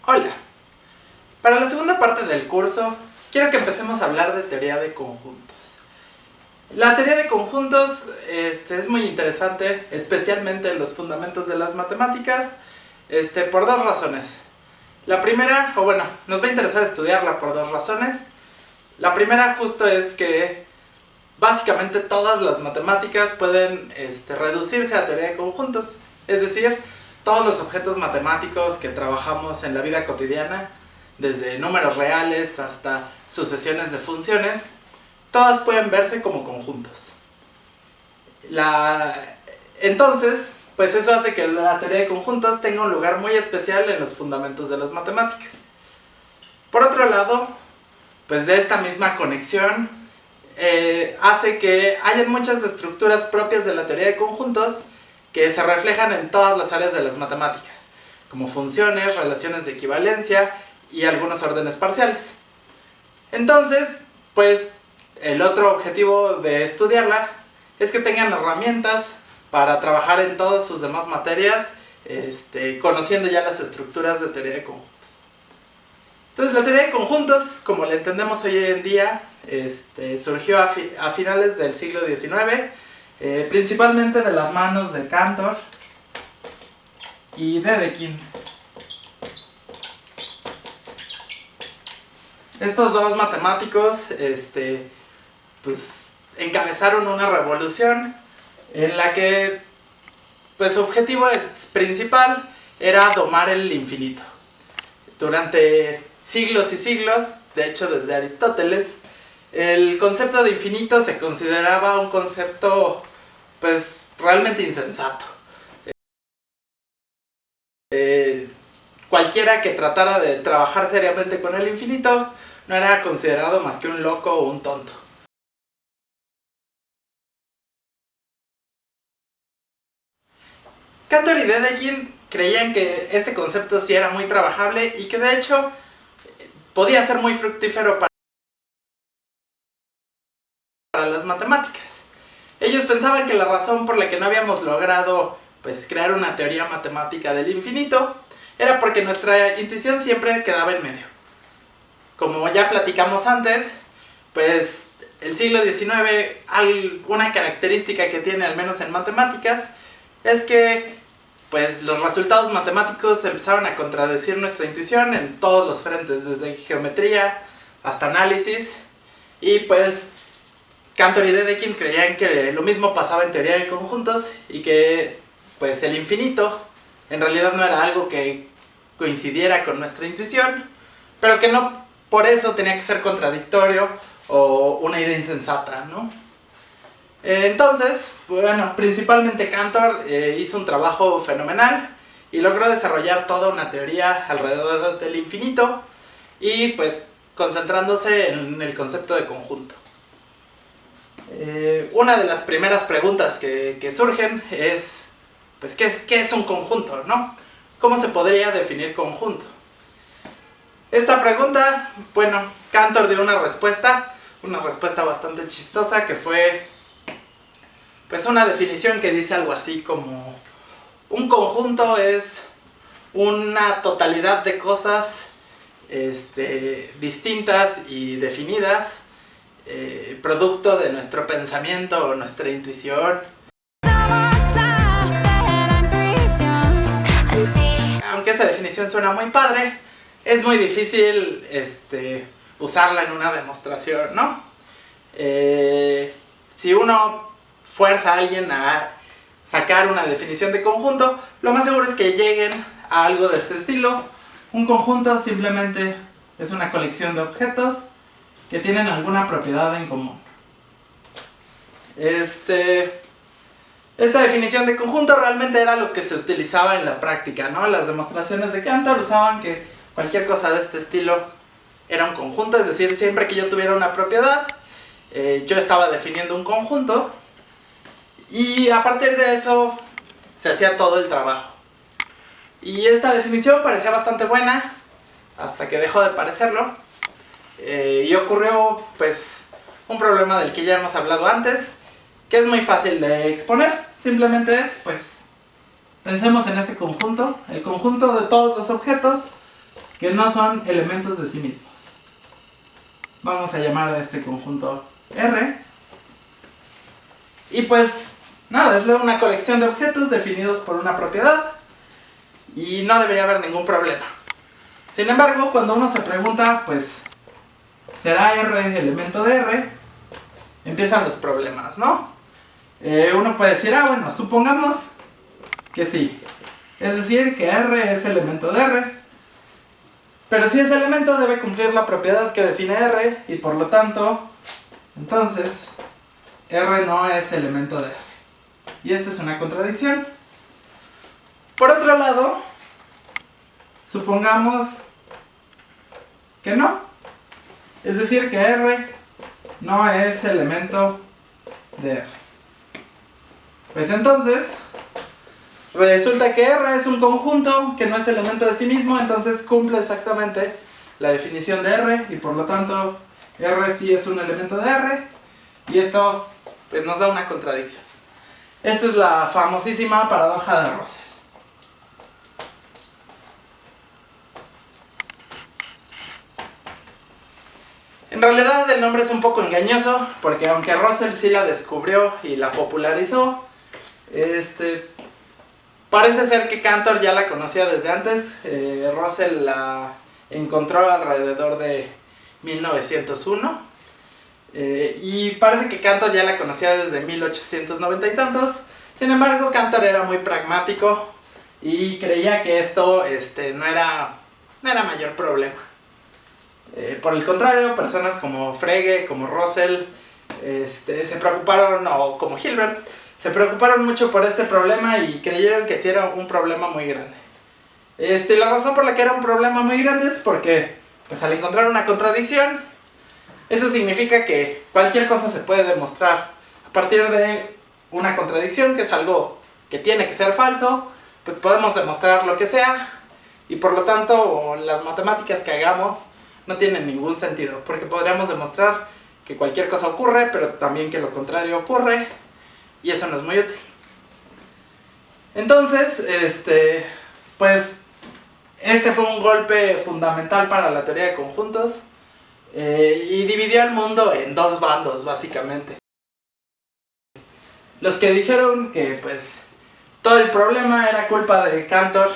Hola, para la segunda parte del curso quiero que empecemos a hablar de teoría de conjuntos. La teoría de conjuntos es muy interesante, especialmente en los fundamentos de las matemáticas, por dos razones. La primera, nos va a interesar estudiarla por dos razones. La primera justo es que básicamente todas las matemáticas pueden reducirse a teoría de conjuntos, es decir, todos los objetos matemáticos que trabajamos en la vida cotidiana, desde números reales hasta sucesiones de funciones, todas pueden verse como conjuntos. Entonces, pues eso hace que la teoría de conjuntos tenga un lugar muy especial en los fundamentos de las matemáticas. Por otro lado, pues de esta misma conexión hace que haya muchas estructuras propias de la teoría de conjuntos que se reflejan en todas las áreas de las matemáticas, como funciones, relaciones de equivalencia y algunos órdenes parciales. Entonces, pues el otro objetivo de estudiarla es que tengan herramientas para trabajar en todas sus demás materias, conociendo ya las estructuras de teoría de conjuntos. Entonces, la teoría de conjuntos, como la entendemos hoy en día, surgió a finales del siglo XIX, principalmente de las manos de Cantor y Dedekind. Estos dos matemáticos pues encabezaron una revolución en la que pues su objetivo principal era domar el infinito. Durante siglos y siglos, de hecho desde Aristóteles, el concepto de infinito se consideraba un concepto pues realmente insensato. Cualquiera que tratara de trabajar seriamente con el infinito no era considerado más que un loco o un tonto. Cantor y Dedekind creían que este concepto sí era muy trabajable y que de hecho podía ser muy fructífero para las matemáticas. Ellos pensaban que la razón por la que no habíamos logrado pues crear una teoría matemática del infinito era porque nuestra intuición siempre quedaba en medio. Como ya platicamos antes, pues el siglo XIX, una característica que tiene al menos en matemáticas, es que pues los resultados matemáticos empezaron a contradecir nuestra intuición en todos los frentes, desde geometría hasta análisis, y pues Cantor y Dedekind creían que lo mismo pasaba en teoría de conjuntos y que pues el infinito en realidad no era algo que coincidiera con nuestra intuición, pero que no por eso tenía que ser contradictorio o una idea insensata, ¿no? Entonces, principalmente Cantor hizo un trabajo fenomenal y logró desarrollar toda una teoría alrededor del infinito y pues concentrándose en el concepto de conjunto. Una de las primeras preguntas que surgen es, pues, ¿qué es un conjunto, no? ¿Cómo se podría definir conjunto? Esta pregunta, Cantor dio una respuesta bastante chistosa que fue, pues, una definición que dice algo así como: un conjunto es una totalidad de cosas distintas y definidas, producto de nuestro pensamiento o nuestra intuición. Aunque esa definición suena muy padre, es muy difícil usarla en una demostración, ¿no? Si uno fuerza a alguien a sacar una definición de conjunto, lo más seguro es que lleguen a algo de este estilo. Un conjunto simplemente es una colección de objetos que tienen alguna propiedad en común. Esta definición de conjunto realmente era lo que se utilizaba en la práctica, ¿no? Las demostraciones de Cantor usaban que cualquier cosa de este estilo era un conjunto, es decir, siempre que yo tuviera una propiedad, yo estaba definiendo un conjunto y a partir de eso se hacía todo el trabajo. Y esta definición parecía bastante buena hasta que dejó de parecerlo. Y ocurrió pues un problema del que ya hemos hablado antes, que es muy fácil de exponer. Simplemente pensemos en este conjunto, el conjunto de todos los objetos que no son elementos de sí mismos. Vamos a llamar a este conjunto R. Y pues nada, es una colección de objetos definidos por una propiedad y no debería haber ningún problema. Sin embargo, cuando uno se pregunta, pues, ¿será R elemento de R? Empiezan los problemas, ¿no? Uno puede decir, bueno, supongamos que sí. Es decir, que R es elemento de R. Pero si es elemento debe cumplir la propiedad que define R y por lo tanto, entonces, R no es elemento de R. Y esta es una contradicción. Por otro lado, supongamos que no. Es decir, que R no es elemento de R. Pues entonces, resulta que R es un conjunto que no es elemento de sí mismo, entonces cumple exactamente la definición de R y por lo tanto R sí es un elemento de R y esto pues nos da una contradicción. Esta es la famosísima paradoja de Russell. En realidad el nombre es un poco engañoso porque aunque Russell sí la descubrió y la popularizó, parece ser que Cantor ya la conocía desde antes. Russell la encontró alrededor de 1901 y parece que Cantor ya la conocía desde 1890 y tantos. Sin embargo, Cantor era muy pragmático y creía que esto no era mayor problema. Por el contrario, personas como Frege, como Russell, se preocuparon, o como Hilbert, se preocuparon mucho por este problema y creyeron que sí era un problema muy grande. La razón por la que era un problema muy grande es porque, pues al encontrar una contradicción, eso significa que cualquier cosa se puede demostrar a partir de una contradicción, que es algo que tiene que ser falso, pues podemos demostrar lo que sea, y por lo tanto las matemáticas que hagamos no tienen ningún sentido, porque podríamos demostrar que cualquier cosa ocurre, pero también que lo contrario ocurre, y eso no es muy útil. Entonces, pues, este fue un golpe fundamental para la teoría de conjuntos, y dividió al mundo en dos bandos, básicamente. Los que dijeron que, pues, todo el problema era culpa de Cantor,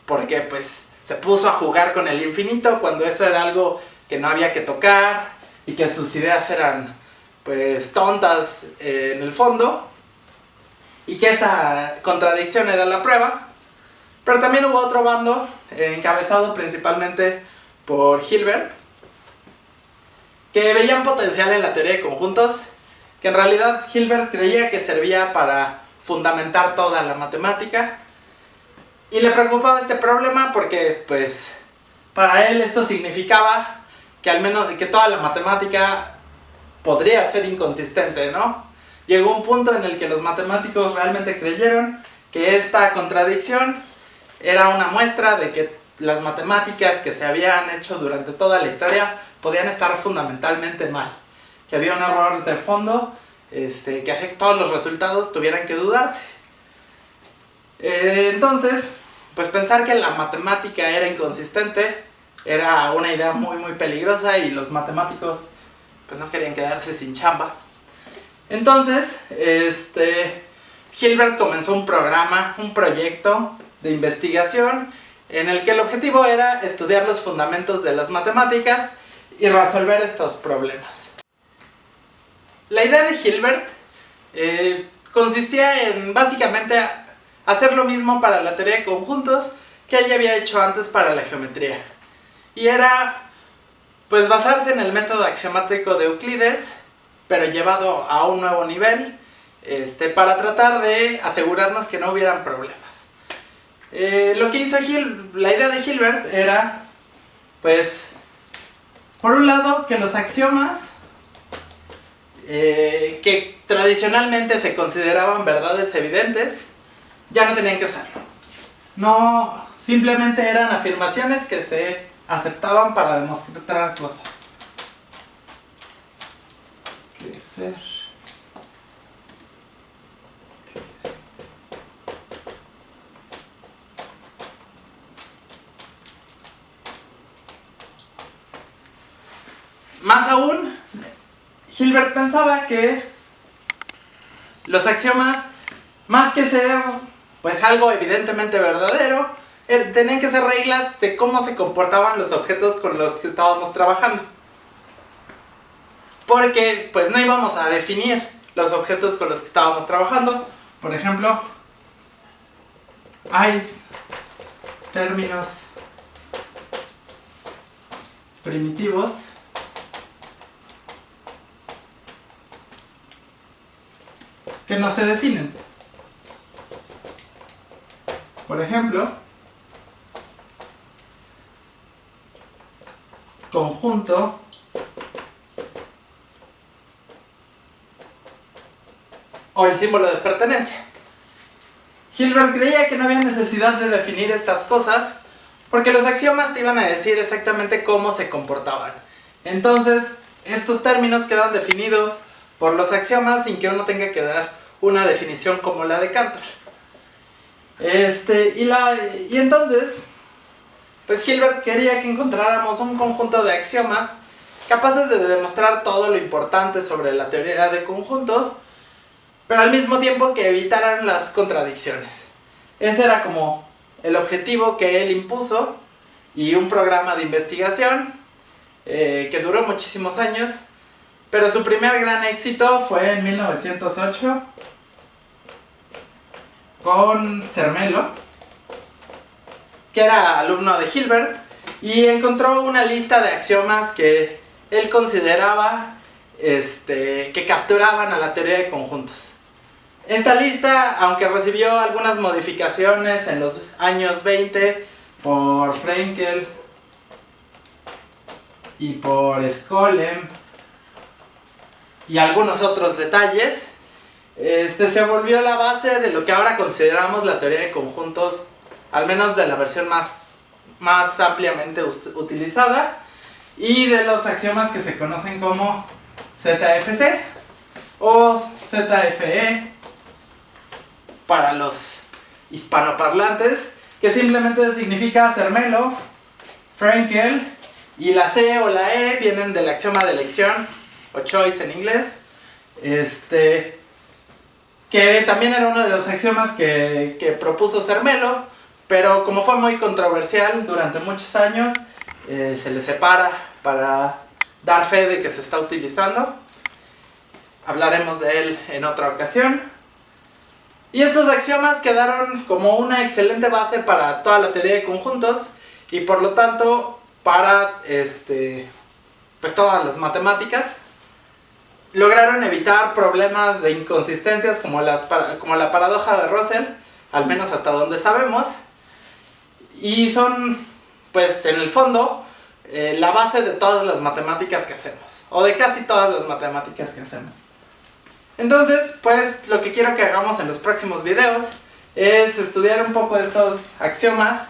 porque, pues, se puso a jugar con el infinito cuando eso era algo que no había que tocar y que sus ideas eran pues tontas en el fondo y que esta contradicción era la prueba. Pero también hubo otro bando encabezado principalmente por Hilbert, que veían potencial en la teoría de conjuntos, que en realidad Hilbert creía que servía para fundamentar toda la matemática. Y le preocupaba este problema porque, pues, para él esto significaba que al menos que toda la matemática podría ser inconsistente, ¿no? Llegó un punto en el que los matemáticos realmente creyeron que esta contradicción era una muestra de que las matemáticas que se habían hecho durante toda la historia podían estar fundamentalmente mal, que había un error de fondo que hacía que todos los resultados tuvieran que dudarse. Entonces, pues pensar que la matemática era inconsistente era una idea muy muy peligrosa y los matemáticos pues no querían quedarse sin chamba. Entonces, Hilbert comenzó un proyecto de investigación en el que el objetivo era estudiar los fundamentos de las matemáticas y resolver estos problemas. La idea de Hilbert consistía en básicamente hacer lo mismo para la teoría de conjuntos que él ya había hecho antes para la geometría. Y era, pues, basarse en el método axiomático de Euclides, pero llevado a un nuevo nivel, para tratar de asegurarnos que no hubieran problemas. Lo que hizo la idea de Hilbert era, pues, por un lado, que los axiomas que tradicionalmente se consideraban verdades evidentes, ya no tenían que serlo. No, simplemente eran afirmaciones que se aceptaban para demostrar cosas. Crecer. Más aún, Hilbert pensaba que los axiomas, más que ser pues algo evidentemente verdadero, tenían que ser reglas de cómo se comportaban los objetos con los que estábamos trabajando. Porque pues no íbamos a definir los objetos con los que estábamos trabajando. Por ejemplo, hay términos primitivos que no se definen. Por ejemplo, conjunto o el símbolo de pertenencia. Hilbert creía que no había necesidad de definir estas cosas porque los axiomas te iban a decir exactamente cómo se comportaban. Entonces, estos términos quedan definidos por los axiomas sin que uno tenga que dar una definición como la de Cantor. Y entonces, pues Hilbert quería que encontráramos un conjunto de axiomas capaces de demostrar todo lo importante sobre la teoría de conjuntos, pero al mismo tiempo que evitaran las contradicciones. Ese era como el objetivo que él impuso, y un programa de investigación que duró muchísimos años, pero su primer gran éxito fue en 1908 con Zermelo, que era alumno de Hilbert, y encontró una lista de axiomas que él consideraba que capturaban a la teoría de conjuntos. Esta lista, aunque recibió algunas modificaciones en los años 20 por Frenkel y por Skolem y algunos otros detalles, se volvió la base de lo que ahora consideramos la teoría de conjuntos, al menos de la versión más ampliamente utilizada, y de los axiomas que se conocen como ZFC o ZFE para los hispanoparlantes, que simplemente significa Zermelo, Frenkel, y la C o la E vienen del axioma de elección, o choice en inglés, que también era uno de los axiomas que propuso Zermelo, pero como fue muy controversial durante muchos años, se le separa para dar fe de que se está utilizando. Hablaremos de él en otra ocasión. Y estos axiomas quedaron como una excelente base para toda la teoría de conjuntos, y por lo tanto para pues todas las matemáticas. Lograron evitar problemas de inconsistencias como la paradoja de Russell, al menos hasta donde sabemos, y son, pues en el fondo, la base de todas las matemáticas que hacemos, o de casi todas las matemáticas que hacemos. Entonces, pues lo que quiero que hagamos en los próximos videos es estudiar un poco estos axiomas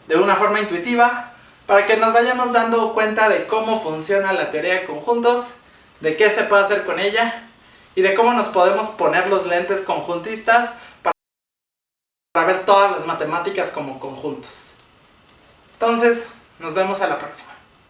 de una forma intuitiva, para que nos vayamos dando cuenta de cómo funciona la teoría de conjuntos, de qué se puede hacer con ella, y de cómo nos podemos poner los lentes conjuntistas para ver todas las matemáticas como conjuntos. Entonces, nos vemos a la próxima.